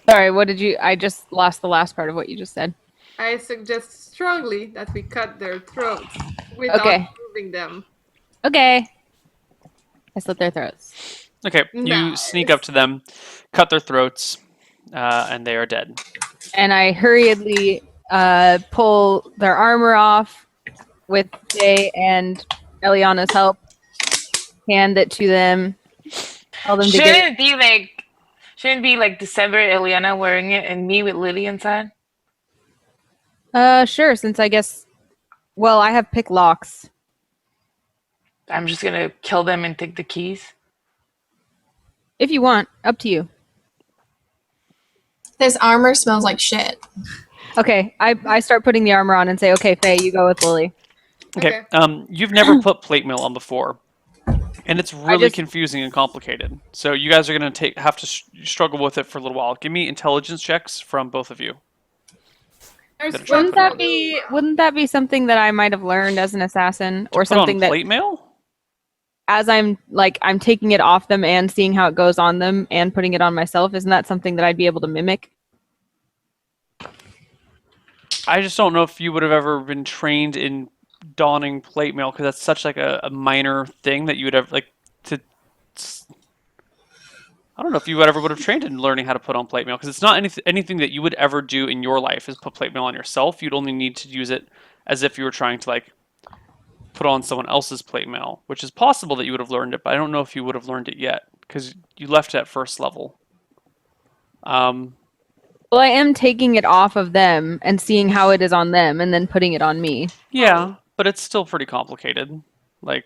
Sorry, what did you... I just lost the last part of what you just said. I suggest strongly that we cut their throats without moving them. Okay. I slit their throats. Okay, you sneak up to them, cut their throats, and they are dead. And I hurriedly pull their armor off with Jay and Eliana's help, hand it to them, tell them to get it. Shouldn't it be like December, Eliana wearing it, and me with Lily inside? Sure, since I guess... Well, I have pick locks. I'm just gonna kill them and take the keys. If you want, up to you. This armor smells like shit. Okay, I start putting the armor on and say, okay, Faye, you go with Lily. Okay. You've never put plate mail on before, and it's really confusing and complicated. So you guys are going to have to struggle with it for a little while. Give me intelligence checks from both of you. Wouldn't that be something that I might have learned as an assassin, or something that plate mail? As I'm taking it off them and seeing how it goes on them and putting it on myself, isn't that something that I'd be able to mimic? I just don't know if you would have ever been trained in donning plate mail, because that's such like a minor thing that you would have I don't know if you would have trained in learning how to put on plate mail, because it's not anything that you would ever do in your life is put plate mail on yourself. You'd only need to use it as if you were trying to put on someone else's plate mail, which is possible that you would have learned it, but I don't know if you would have learned it yet, because you left it at first level. Well, I am taking it off of them and seeing how it is on them and then putting it on me. Yeah, but it's still pretty complicated. What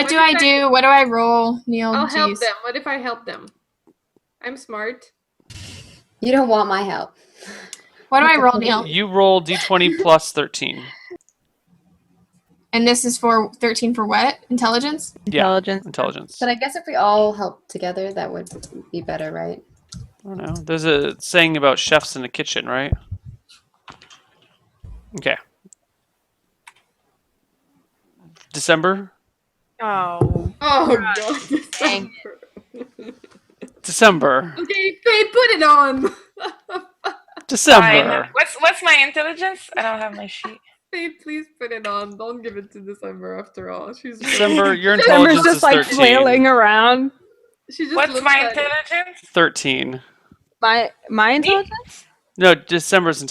do I do? What do I roll, Neal? I'll help them. What if I help them? I'm smart. You don't want my help. What do I roll, Neal? You roll d20 plus 13. And this is for 13 for what? Intelligence? Yeah, intelligence. But I guess if we all help together, that would be better, right? I don't know. There's a saying about chefs in the kitchen, right? Okay. December? Oh God. December. Okay, Faye, put it on. December. Fine. What's my intelligence? I don't have my sheet. Faye, please put it on. Don't give it to December after all. She's December, your intelligence is 13. Flailing around. What's my intelligence? 13. My intelligence? No, December's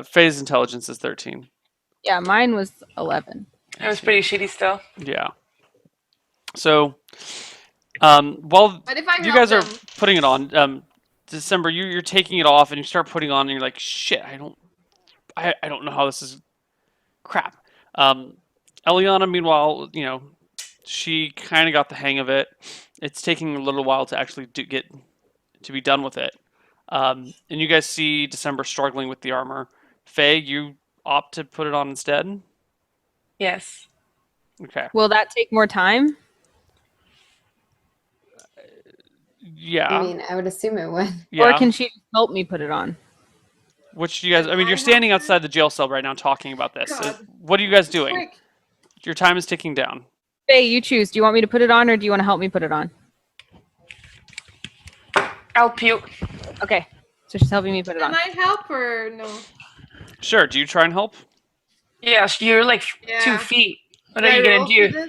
Faye's intelligence is 13. Yeah, mine was 11. It was pretty shitty still. Yeah. So, while you guys are putting it on, December, you're taking it off and you start putting on and you're like, shit, I don't know how this is crap. Eliana, meanwhile, she kind of got the hang of it. It's taking a little while to actually get to be done with it. And you guys see December struggling with the armor. Faye, you opt to put it on instead? Yes. Okay. Will that take more time? Yeah. I mean, I would assume it would. Yeah. Or can she help me put it on? Which you guys, you're standing outside the jail cell right now talking about this. What are you guys doing? Quick. Your time is ticking down. Faye, you choose. Do you want me to put it on or do you want to help me put it on? I'll puke. Okay. So she's helping me put it on. Can I help or no? Sure. Do you try and help? Yes, you're 2 feet. What are you going to do?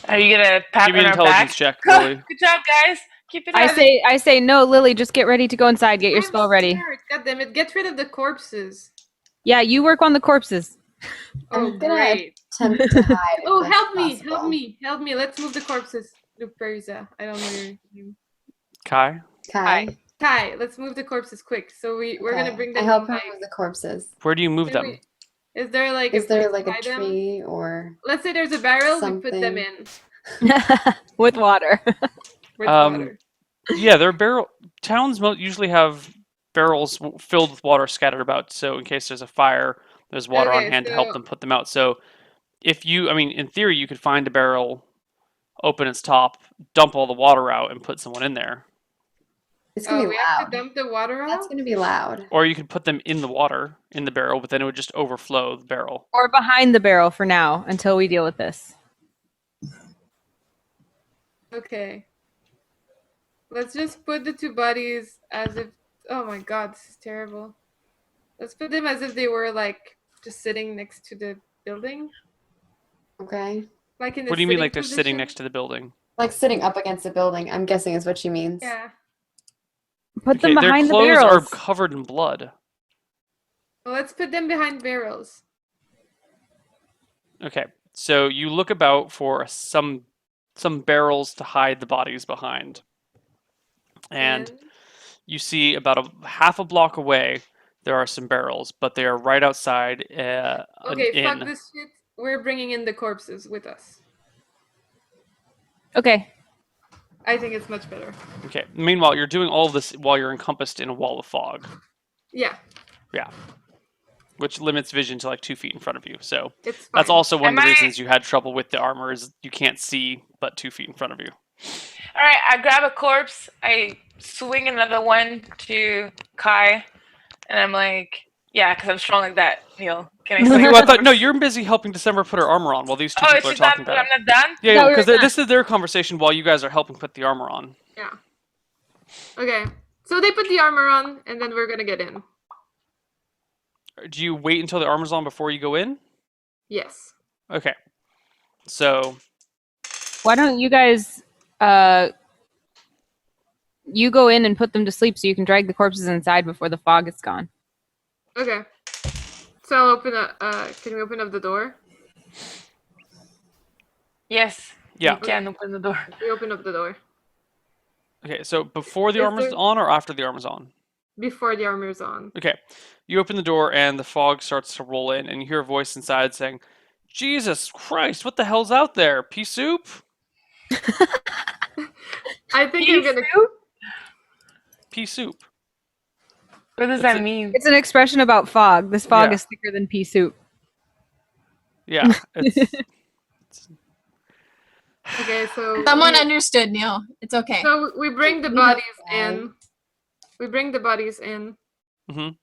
Are you going to pat Give me on an our back? intelligence check, Lily. Good job, guys. Keep it up. I say, no, Lily, just get ready to go inside. Get your spell ready. God damn it. Get rid of the corpses. Yeah, you work on the corpses. Oh, great. Attempt to hide. Oh, help me. Let's move the corpses. Look, Perisa. I don't know your name. Kai? Kai, let's move the corpses quick. So we're going to bring them. I help her move the corpses. Where do you move them? Is there a tree or... Let's say there's a barrel, we put them in. With water. With water. Yeah, towns usually have barrels filled with water scattered about, so in case there's a fire, there's water on hand to help them put them out. So if you, in theory, you could find a barrel, open its top, dump all the water out, and put someone in there. It's going to be we loud. have to dump the water out? That's going to be loud. Or you could put them in the water, in the barrel, but then it would just overflow the barrel. Or behind the barrel for now, until we deal with this. Okay. Let's just put the 2 bodies as if Oh my god, this is terrible. Let's put them as if they were like just sitting next to the building. Okay. Like in the What do you mean, sitting like they're sitting position? next to the building? Like sitting up against the building, I'm guessing is what she means. Yeah. Put them behind the their clothes barrels. are covered in blood. Well, let's put them behind barrels. Okay, so you look about for some barrels to hide the bodies behind, and you see about half a block away there are some barrels, but they are right outside okay, fuck this shit. We're bringing in the corpses with us. Okay. I think it's much better. Okay. Meanwhile, you're doing all of this while you're encompassed in a wall of fog. Yeah. Yeah. Which limits vision to like 2 feet in front of you. So it's that's also one of the reasons you had trouble with the armor is you can't see but 2 feet in front of you. All right, I grab a corpse. I swing another one to Kai, and I'm like, yeah, because I'm strong like that, Neal. Can I swing? I thought, no, you're busy helping December put her armor on while these two people are talking about it. I'm not done? Yeah, because this is their conversation while you guys are helping put the armor on. Yeah. Okay. So they put the armor on, and then we're going to get in. Do you wait until the armor's on before you go in? Yes. Okay. So why don't you guys you go in and put them to sleep so you can drag the corpses inside before the fog is gone. Okay. So I'll open up can we open up the door? Yes. Yeah. You can open the door. We open up the door. Okay, so before the armor's on or after the armor's on? Before the armor's on. Okay. You open the door and the fog starts to roll in and you hear a voice inside saying, Jesus Christ, what the hell's out there? Pea soup? I think I'm gonna Pea soup. What does that mean? It's an expression about fog. This fog is thicker than pea soup. Yeah. Okay, so someone understood, Neal. It's okay. So we bring the bodies in. We bring the bodies in. Mm-hmm.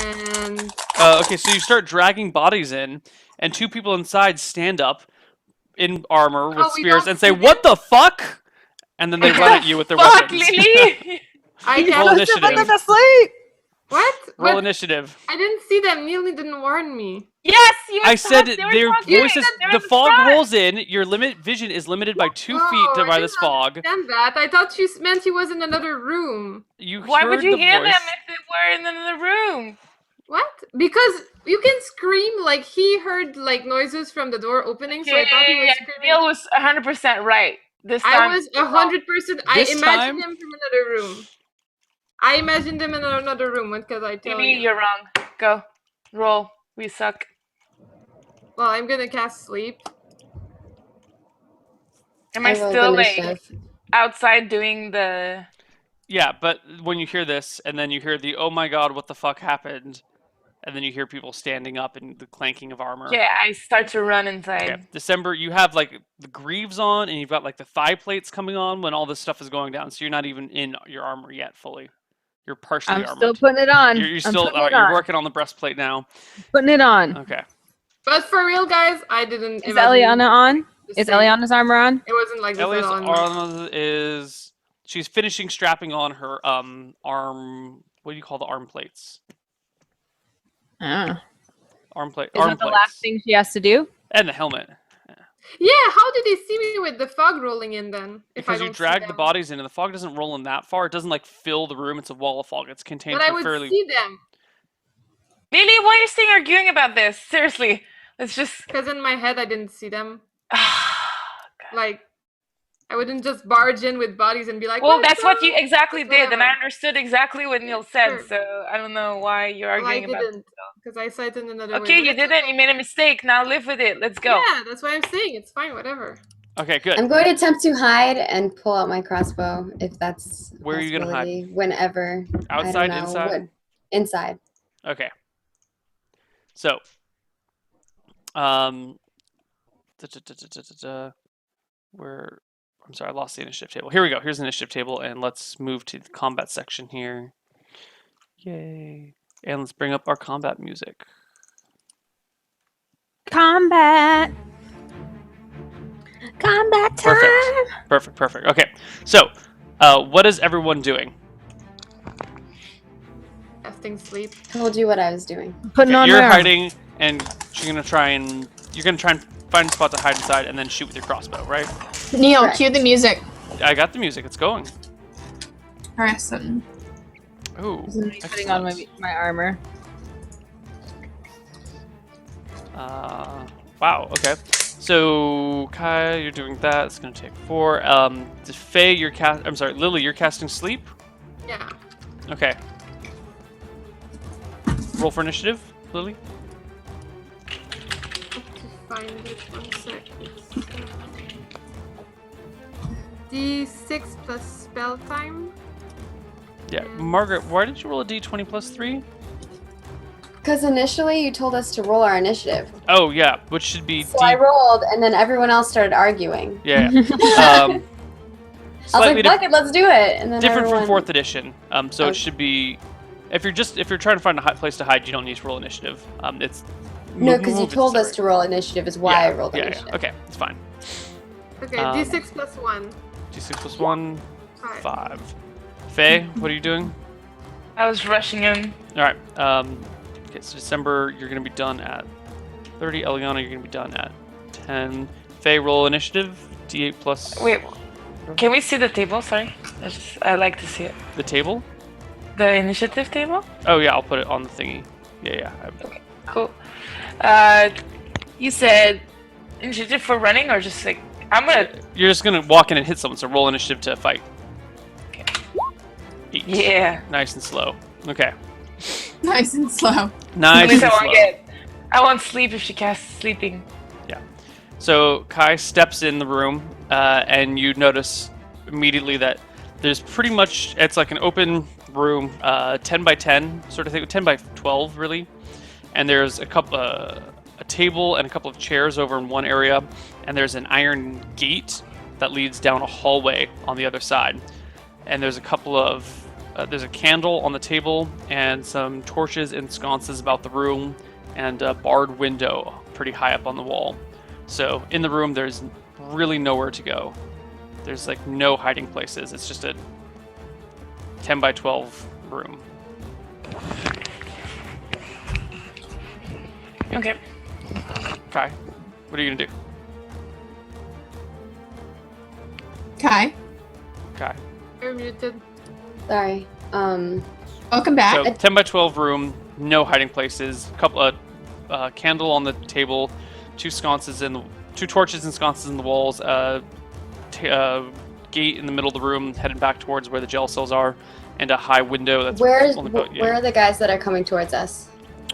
And okay, so you start dragging bodies in, and 2 people inside stand up in armor with spears and say, "What the fuck?" And then they run at you with their weapons. Lily! Roll initiative. What? Roll initiative. I didn't see them. Neal didn't warn me. Yes, I said their voices. The fog rolls in. Your vision is limited by 2 feet by this fog. I didn't understand that. I thought she meant he was in another room. Why would you hear them if they were in another room? What? Because you can scream like he heard like noises from the door opening, so I thought he was screaming. Neal was 100% right. This time I was 100%. I imagined him from another room. I imagined him in another room. What can I tell you? You're wrong. Go. Roll. We suck. Well, I'm gonna cast sleep. Am I still like outside doing the... Yeah, but when you hear this, and then you hear the, oh my god, what the fuck happened? And then you hear people standing up and the clanking of armor. Yeah, I start to run inside. Okay. December, you have like the greaves on, and you've got like the thigh plates coming on when all this stuff is going down. So you're not even in your armor yet fully. You're partially armored. I'm still putting it on. You're still you're working on the breastplate now. Putting it on. Okay. But for real, guys, I didn't. Is Eliana on? Is Eliana's armor on? It wasn't like this Eliana's on. armor is she's finishing strapping on her arm. What do you call the arm plates? Arm plate. Is that the last thing she has to do? And the helmet. Yeah, how did they see me with the fog rolling in then? Because you drag the bodies in, and the fog doesn't roll in that far. It doesn't like fill the room. It's a wall of fog. It's contained. But I would see them. Lily, why are you still arguing about this? Seriously, let's just. Because in my head, I didn't see them. Like, I wouldn't just barge in with bodies and be like. Well, that's what you exactly did, and I understood exactly what Neal said. Sure. So I don't know why you're arguing about it. Because I said in another way. Okay, you didn't. You made a mistake. Now live with it. Let's go. Yeah, that's what I'm saying. It's fine. Whatever. Okay, good. I'm going to attempt to hide and pull out my crossbow if that's. Where are you gonna hide? Whenever. Outside, inside. Inside. Okay. So. I'm sorry, I lost the initiative table. Here we go. Here's the initiative table, and let's move to the combat section here. Yay. And let's bring up our combat music. Combat. Combat time. Perfect. Okay. So, what is everyone doing? casting sleep. Told you what I was doing. Putting on You're my armor. hiding, and you're gonna try and find a spot to hide inside, and then shoot with your crossbow, right? Neal, Correct. cue the music. I got the music. It's going. Harrison. Ooh. Putting on my armor. Wow. Okay. So Kai, you're doing that. It's gonna take 4. Faye, I'm sorry, Lily, you're casting sleep. Yeah. Okay. Roll for initiative, Lily. Find it 1 second. D6 plus spell time. Yeah, Margaret, why did you roll a d20 plus 3? Because initially you told us to roll our initiative. Oh yeah, which should be So I rolled, and then everyone else started arguing. Yeah. I was like, fuck it, let's do it. And then different everyone... from 4th edition. So it should be, if you're trying to find a place to hide, you don't need to roll initiative. It's No, because you told us to roll initiative is why I rolled initiative. Yeah. Okay, it's fine. Okay, D6 plus 1. D6 plus 1, 5. Faye, what are you doing? I was rushing in. All right. Okay, so December, you're going to be done at 30. Eliana, you're going to be done at 10. Faye, roll initiative. D8 plus. Wait, can we see the table? Sorry, I like to see it. The table? The initiative table? Oh yeah, I'll put it on the thingy. Yeah. Okay, cool. You said initiative for running, or just like You're just gonna walk in and hit someone. So roll initiative to fight. Okay. 8. Yeah. Nice and slow. Okay. Nice and slow. Nice At least and slow. I won't sleep if she casts sleeping. Yeah. So Kai steps in the room, and you notice immediately that there's pretty much, it's like an open room, 10 by 10 sort of thing, 10 by 12 really, and there's a table and a couple of chairs over in one area, and there's an iron gate that leads down a hallway on the other side, and there's a couple of there's a candle on the table and some torches and sconces about the room, and a barred window pretty high up on the wall. So in the room there's really nowhere to go. There's like no hiding places. It's just a 10 by 12 room. Okay. Kai, what are you gonna do? Kai, Kai. You're muted. Sorry. welcome back. So 10 by 12 room, no hiding places. Couple candle on the table, two torches and sconces in the walls. Gate in the middle of the room, headed back towards where the gel cells are, and a high window that's Where are the guys that are coming towards us?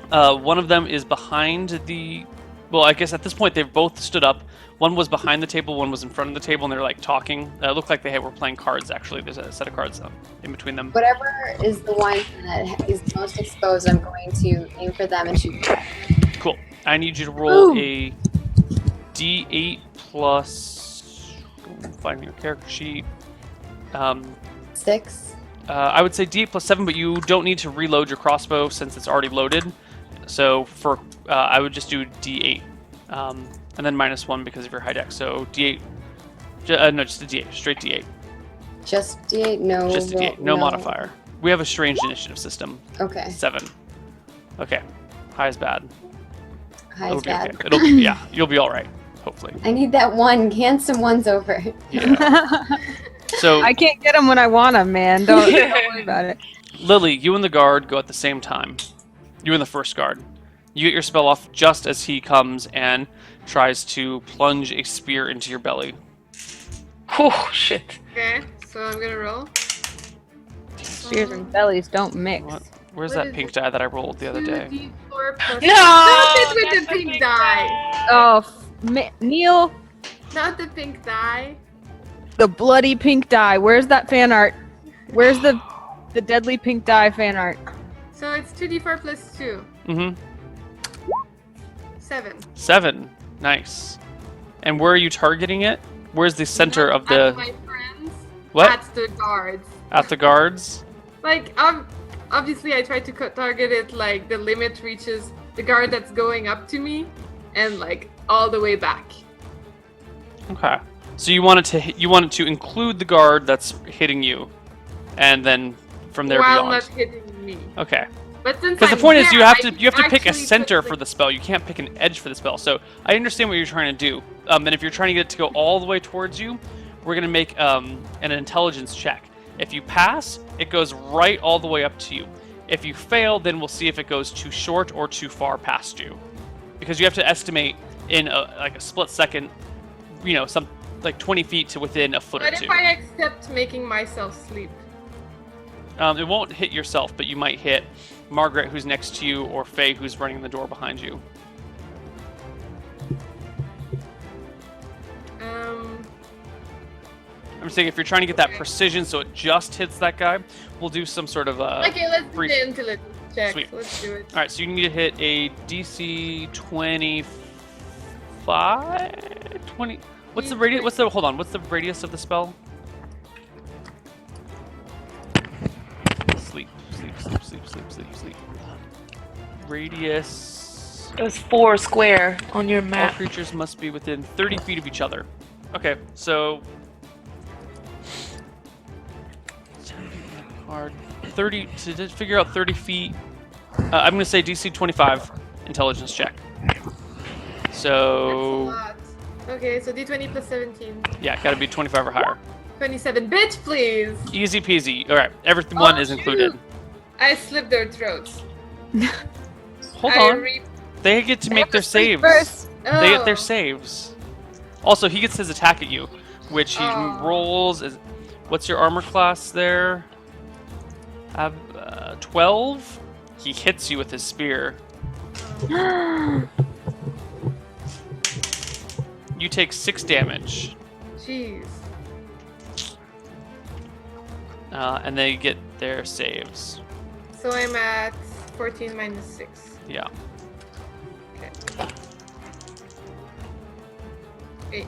One of them is behind the. Well, I guess at this point they've both stood up. One was behind the table, one was in front of the table, and they're like talking. It looked like they were playing cards. Actually, there's a set of cards in between them. Whatever is the one that is most exposed, I'm going to aim for them and shoot. Cool. I need you to roll a D8 plus. Find your character sheet. 6. I would say D8 plus 7, but you don't need to reload your crossbow since it's already loaded. So for I would just do D8, and then -1 because of your high dex. So D8, no, just a D8, straight D8. Just D8, no. Just a D8, no modifier. We have a strange initiative system. Okay. 7. Okay, high is bad. High It'll is be bad. okay. Yeah, you'll be all right. Hopefully. I need that one. Hand some ones over. Yeah. So I can't get them when I want them, man. Don't worry about it. Lily, you and the guard go at the same time. You and the first guard. You get your spell off just as he comes and tries to plunge a spear into your belly. Oh shit. Okay, so I'm gonna roll. Spears and bellies don't mix. What? Where's What that is pink it? die that I rolled the other day? 2d4 plus. No! Not it with That's the pink die. Oh, Neal, Not the pink die. the bloody pink dye. Where's that fan art? Where's the deadly pink dye fan art? So it's 2d4 plus 2. Mm-hmm. 7. 7. Nice. And where are you targeting it? Where's the center of At the... my friends. What? At the guards. At the guards? Like, obviously I try to target it like the limit reaches the guard that's going up to me and like all the way back. Okay. So you wanted to include the guard that's hitting you, and then from there While beyond. not hitting me. Okay. But since Because the I'm point is, there, you have to pick a actually center put for the spell. You can't pick an edge for the spell. So I understand what you're trying to do. And if you're trying to get it to go all the way towards you, we're gonna make an intelligence check. If you pass, it goes right all the way up to you. If you fail, then we'll see if it goes too short or too far past you. Because you have to estimate in a split second, some like 20 feet to within a foot or two. What if I accept making myself sleep? It won't hit yourself, but you might hit Margaret, who's next to you, or Faye, who's running the door behind you. I'm saying if you're trying to get that precision so it just hits that guy, we'll do some sort of okay, let's do the intelligence check. Sweet. Let's do it. All right, so you need to hit a DC 25, 20. What's the radius? Hold on. What's the radius of the spell? Sleep. Radius. It was 4 square on your All map. creatures must be within 30 feet of each other. Okay, so hard 30 to figure out 30 feet. I'm gonna say DC 25 intelligence check. So That's a lot. Okay, so D20 plus 17. yeah, gotta be 25 or higher. 27. Bitch, please. Easy peasy. All right, everyone is shoot. included. I slit their throats. Hold on. They get to make their saves. They get their saves. Also, he gets his attack at you, which he rolls. What's your armor class there? 12. He hits you with his spear. You take 6 damage. Jeez. And they get their saves. So I'm at 14 minus 6. Yeah. Okay. 8.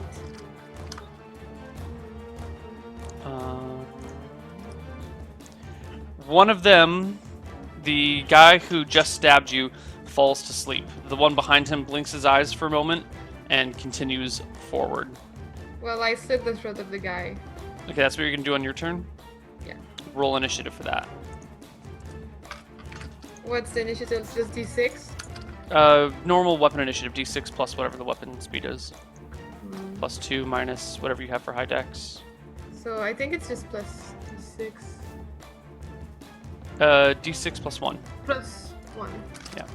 One of them, the guy who just stabbed you, falls to sleep. The one behind him blinks his eyes for a moment and continues forward. Well, I slit the throat of the guy. Okay, that's what you're gonna do on your turn? Yeah. Roll initiative for that. What's the initiative? Just D6? Normal weapon initiative, D6 plus whatever the weapon speed is. Plus 2 minus whatever you have for high dex. So I think it's just plus D6. D6 plus 1. Plus 1. Yeah.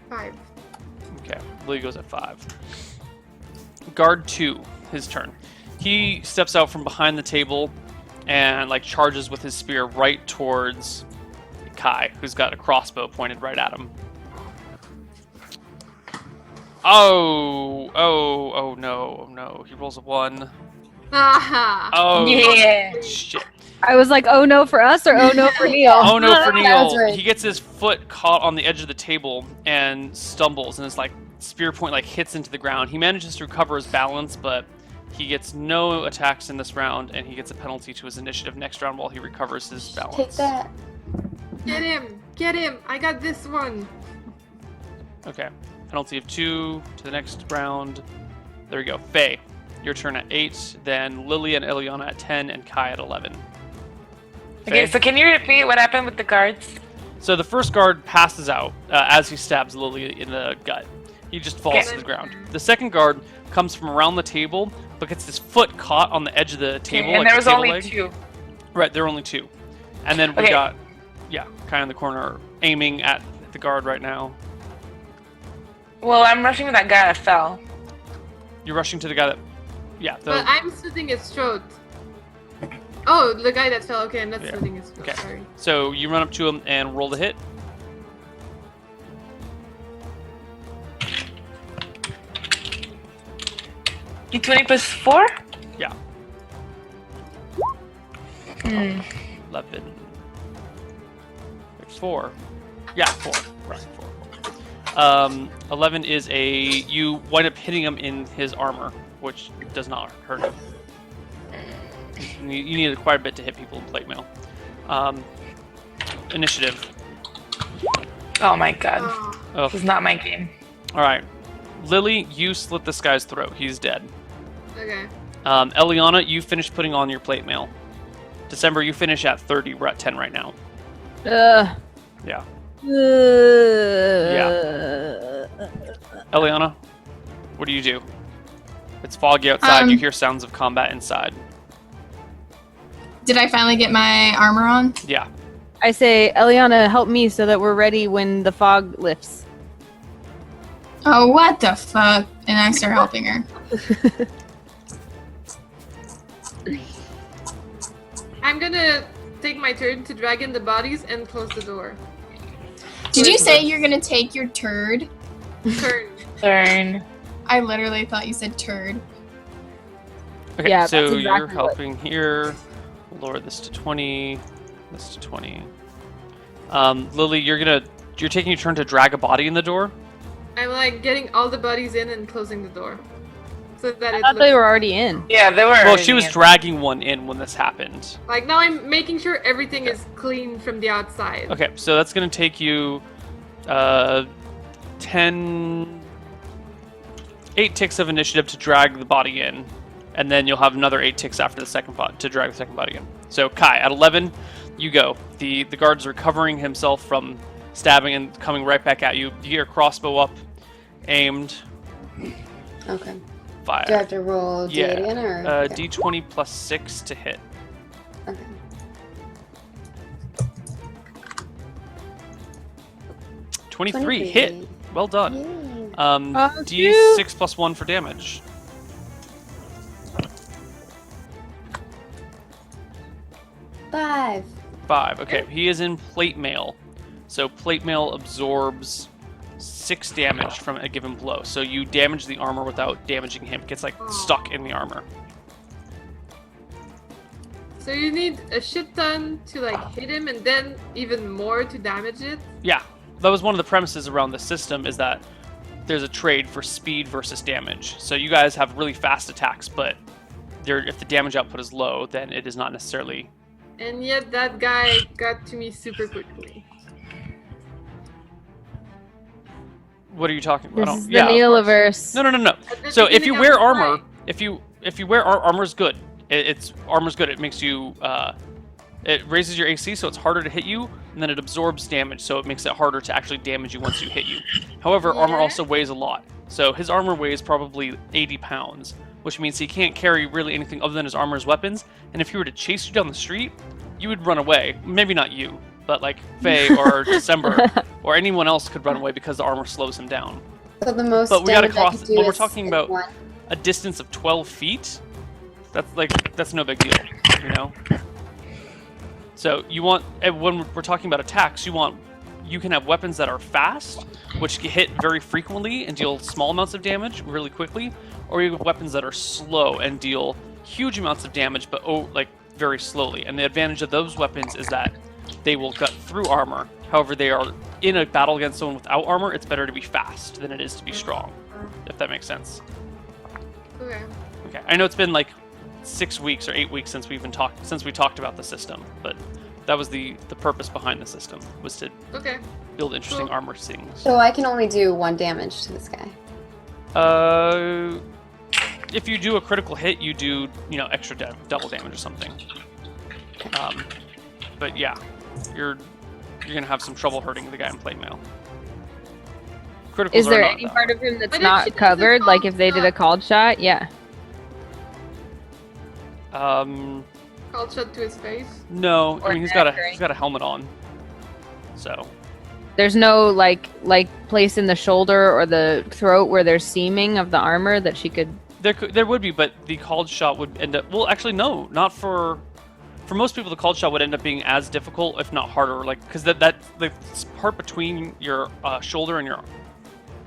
5. Okay, Lee goes at 5. Guard 2, his turn. He steps out from behind the table and charges with his spear right towards Kai, who's got a crossbow pointed right at him. Oh no. He rolls a 1. Aha! Oh Yeah. shit. I was like, oh no for us or oh no for Neal? Oh no for Neal. right. He gets his foot caught on the edge of the table and stumbles, and his spear point hits into the ground. He manages to recover his balance, but he gets no attacks in this round, and he gets a penalty to his initiative next round while he recovers his balance. Take that. Get him! Get him! I got this one! Okay. Penalty of 2 to the next round. There we go. Faye, your turn at 8, then Lily and Eliana at 10, and Kai at 11. Okay, Faye? so can you repeat what happened with the guards? So the first guard passes out as he stabs Lily in the gut. He just falls Okay. to the ground. The second guard comes from around the table, but gets his foot caught on the edge of the table. And like there the was table only leg. 2. Right, there are only 2. And then we Okay. got, Kai in the corner aiming at the guard right now. Well, I'm rushing with that guy that fell. You're rushing to the guy that, But I'm slitting his throat. Oh, the guy that fell. Okay, I'm not Yeah. slitting his throat. Okay. Sorry. So you run up to him and roll the hit. D20 plus 4? Yeah. Hmm. 11. 4. Yeah, 4. Right, 4. 11 is you wind up hitting him in his armor, which does not hurt him. You need quite a bit to hit people in plate mail. Initiative. Oh my god. Oh. This is not my game. Alright. Lily, you slit this guy's throat. He's dead. Okay. Eliana, you finish putting on your plate mail. December, you finish at 30. We're at 10 right now. Yeah. Yeah. Eliana, what do you do? It's foggy outside. You hear sounds of combat inside. Did I finally get my armor on? Yeah. I say, Eliana, help me so that we're ready when the fog lifts. Oh, what the fuck? And I start helping her. I'm gonna take my turn to drag in the bodies and close the door. Did you say you're gonna take your turd? Turn. I literally thought you said turd. Okay, Yeah, so that's exactly you're helping here. Lower this to 20. This to 20. Lily, you're taking your turn to drag a body in the door? I'm like getting all the bodies in and closing the door. So that I thought they were already in. Yeah, they were. Well, she was dragging one in when this happened. Like, now I'm making sure everything is clean from the outside. Okay, so that's going to take you 8 ticks of initiative to drag the body in, and then you'll have another 8 ticks after the second bot to drag the second body in. So Kai, at 11, you go. The guard's recovering himself from stabbing and coming right back at you. You get your crossbow up, aimed. Okay. Fire. Do I have to roll D8 again, or? Okay. D20 plus 6 to hit. Okay. 23 hit. Well done. Yay. D6 plus 1 for damage. Five. 5. Okay, he is in plate mail. So plate mail absorbs 6 damage from a given blow. So you damage the armor without damaging him. It gets like stuck in the armor. So you need a shit ton to like hit him and then even more to damage it? Yeah, that was one of the premises around the system, is that there's a trade for speed versus damage. So you guys have really fast attacks, but if the damage output is low, then it is not necessarily... And yet that guy got to me super quickly. What are you talking about? This is the Nealiverse. No. So if you wear armor, if you wear armor is good. Armor's good. It makes you it raises your AC, so it's harder to hit you, and then it absorbs damage, so it makes it harder to actually damage you once you hit you. However, armor also weighs a lot. So his armor weighs probably 80 pounds, which means he can't carry really anything other than his armor's weapons. And if he were to chase you down the street, you would run away. Maybe not you, but like Faye or December or anyone else could run away because the armor slows him down. So the most But we gotta damage I cross could do when we're is talking about one. a distance of 12 feet. That's no big deal, you know. So you want, when we're talking about attacks, you can have weapons that are fast, which can hit very frequently and deal small amounts of damage really quickly, or you have weapons that are slow and deal huge amounts of damage, but very slowly. And the advantage of those weapons is that they will cut through armor. However, they are in a battle against someone without armor. It's better to be fast than it is to be strong, if that makes sense. Okay. Okay. I know it's been like 6 weeks or 8 weeks since we talked about the system, but that was the purpose behind the system, was to build interesting armor things. So I can only do 1 damage to this guy. If you do a critical hit, you do extra double damage or something. But yeah, you're gonna have some trouble hurting the guy in plate mail. Criticals Is there are not any that. part of him that's But not if it's a covered? Like called if they did a shot. called shot? Yeah. Called shot to his face. No, I Or mean he's neck got a helmet on, so. There's no like place in the shoulder or the throat where there's seaming of the armor that she could. There would be, but the called shot would end up. Well, actually, no, not for. For most people, the called shot would end up being as difficult, if not harder. Like because that the part between your shoulder and your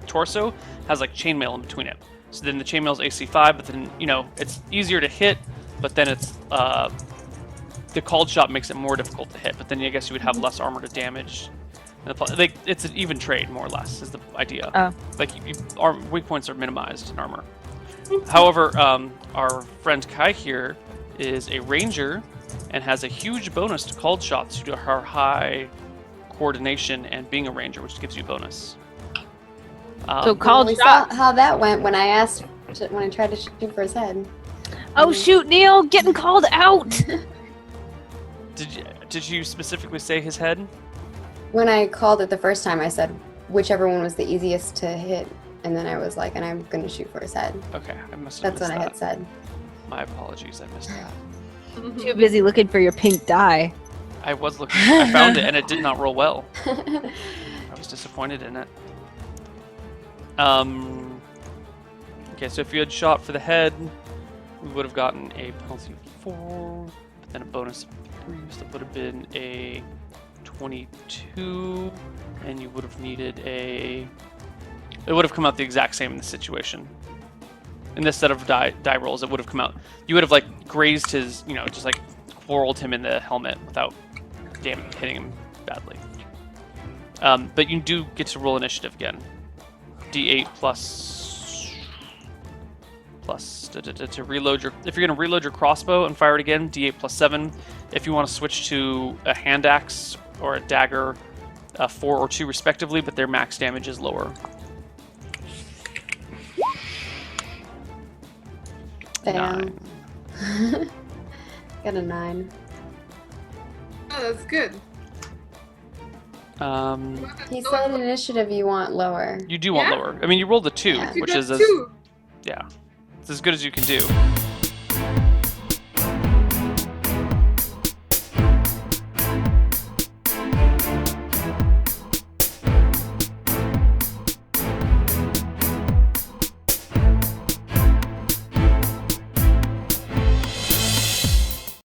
torso has like chainmail in between it. So then the chainmail is AC 5, but then it's easier to hit. But then it's the called shot makes it more difficult to hit. But then I guess you would have less armor to damage. Like it's an even trade, more or less, is the idea. Oh. Like our weak points are minimized in armor. However, our friend Kai here is a ranger and has a huge bonus to called shots due to her high coordination and being a ranger, which gives you a bonus. So called We shot. saw how that went when I tried to shoot for his head. Oh shoot, Neal, getting called out. Did you specifically say his head? When I called it the first time, I said whichever one was the easiest to hit, and then I was like, and I'm gonna shoot for his head. Okay, I must have That's missed what I had that. said. My apologies, I missed that. Too busy looking for your pink die. I was looking. I found it, and it did not roll well. I was disappointed in it. Okay, so if you had shot for the head, we would have gotten a penalty of 4, but then a bonus of 3, so that would have been a 22, and you would have needed a... It would have come out the exact same in this situation. In this set of die rolls, it would have come out... You would have, like, grazed his, you know, just, like, quarreled him in the helmet without hitting him badly. But you do get to roll initiative again. D8 plus to reload your... If you're going to reload your crossbow and fire it again, D8 plus 7. If you want to switch to a hand axe or a dagger, 4 or 2 respectively, but their max damage is lower. Damn. 9. Got a 9. Oh, that's good. He said initiative you want lower. You do want lower. I mean, you rolled a 2, Yeah. which is two. yeah, it's as good as you can do.